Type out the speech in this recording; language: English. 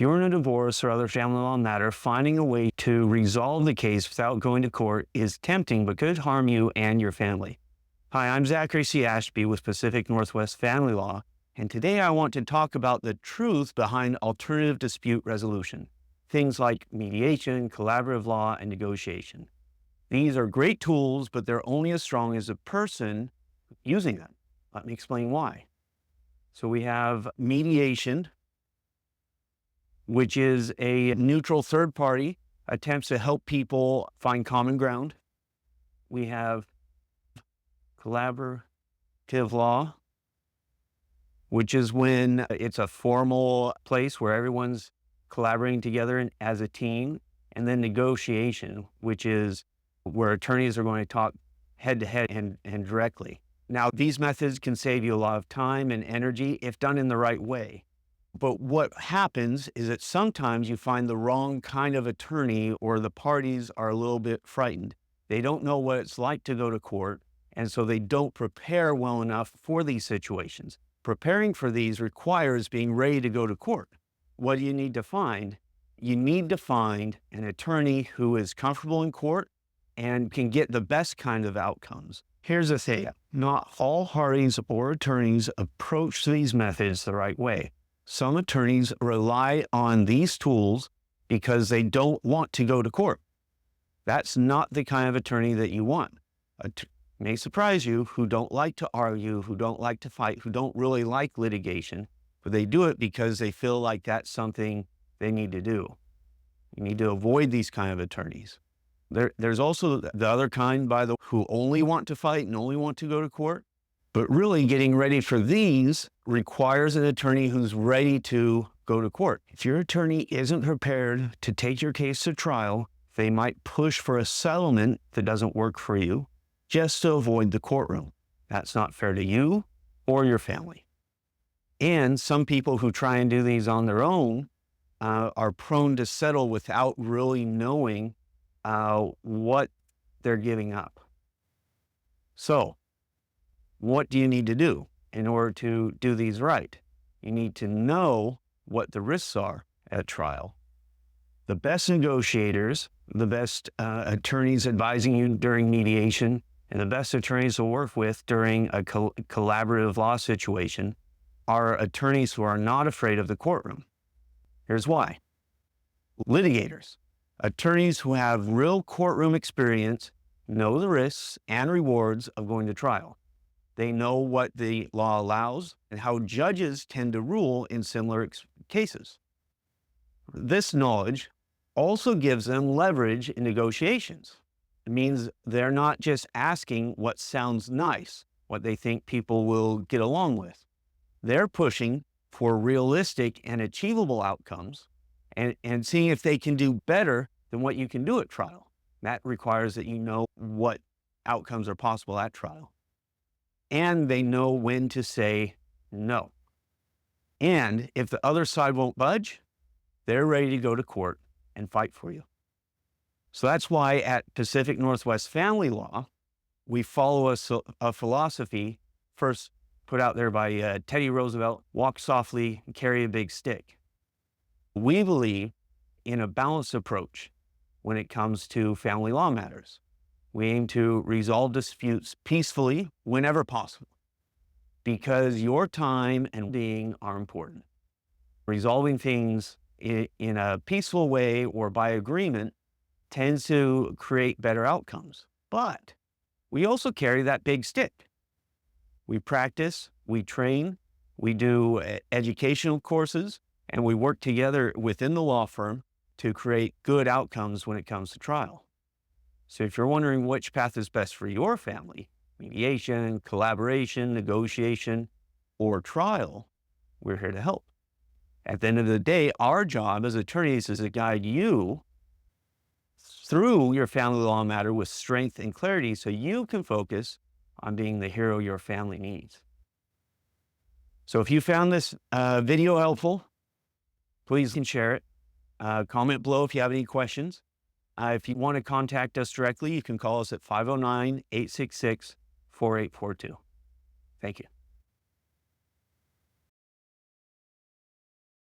If you're in a divorce or other family law matter, finding a way to resolve the case without going to court is tempting but could harm you and your family. Hi, I'm Zachary C. Ashby with Pacific Northwest Family Law, and today I want to talk about the truth behind alternative dispute resolution, things like mediation, collaborative law, and negotiation. These are great tools, but they're only as strong as the person using them. Let me explain why. So we have mediation, which is a neutral third party, attempts to help people find common ground. We have collaborative law, which is when it's a formal place where everyone's collaborating together as a team. And then negotiation, which is where attorneys are going to talk head to head and directly. Now, these methods can save you a lot of time and energy if done in the right way. But what happens is that sometimes you find the wrong kind of attorney, or the parties are a little bit frightened. They don't know what it's like to go to court, and so they don't prepare well enough for these situations. Preparing for these requires being ready to go to court. What do you need to find? You need to find an attorney who is comfortable in court and can get the best kind of outcomes. Here's the thing, not all parties or attorneys approach these methods the right way. Some attorneys rely on these tools because they don't want to go to court. That's not the kind of attorney that you want. It may surprise you, who don't like to argue, who don't like to fight, who don't really like litigation, but they do it because they feel like that's something they need to do. You need to avoid these kind of attorneys. There's also the other kind, who only want to fight and only want to go to court. But really, getting ready for these requires an attorney who's ready to go to court. If your attorney isn't prepared to take your case to trial, they might push for a settlement that doesn't work for you just to avoid the courtroom. That's not fair to you or your family. And some people who try and do these on their own are prone to settle without really knowing what they're giving up. So, what do you need to do in order to do these right? You need to know what the risks are at trial. The best negotiators, the best attorneys advising you during mediation, and the best attorneys to work with during a collaborative law situation are attorneys who are not afraid of the courtroom. Here's why. Litigators, attorneys who have real courtroom experience, know the risks and rewards of going to trial. They know what the law allows and how judges tend to rule in similar cases. This knowledge also gives them leverage in negotiations. It means they're not just asking what sounds nice, what they think people will get along with. They're pushing for realistic and achievable outcomes and seeing if they can do better than what you can do at trial. That requires that you know what outcomes are possible at trial. And they know when to say no. And if the other side won't budge, they're ready to go to court and fight for you. So that's why at Pacific Northwest Family Law, we follow a philosophy first put out there by Teddy Roosevelt: walk softly and carry a big stick. We believe in a balanced approach when it comes to family law matters. We aim to resolve disputes peacefully whenever possible, because your time and being are important. Resolving things in a peaceful way or by agreement tends to create better outcomes. But we also carry that big stick. We practice, we train, we do educational courses, and we work together within the law firm to create good outcomes when it comes to trial. So if you're wondering which path is best for your family, mediation, collaboration, negotiation, or trial, we're here to help. At the end of the day, our job as attorneys is to guide you through your family law matter with strength and clarity so you can focus on being the hero your family needs. So if you found this video helpful, please share it. Comment below if you have any questions. If you want to contact us directly, you can call us at 509-866-4842. Thank you.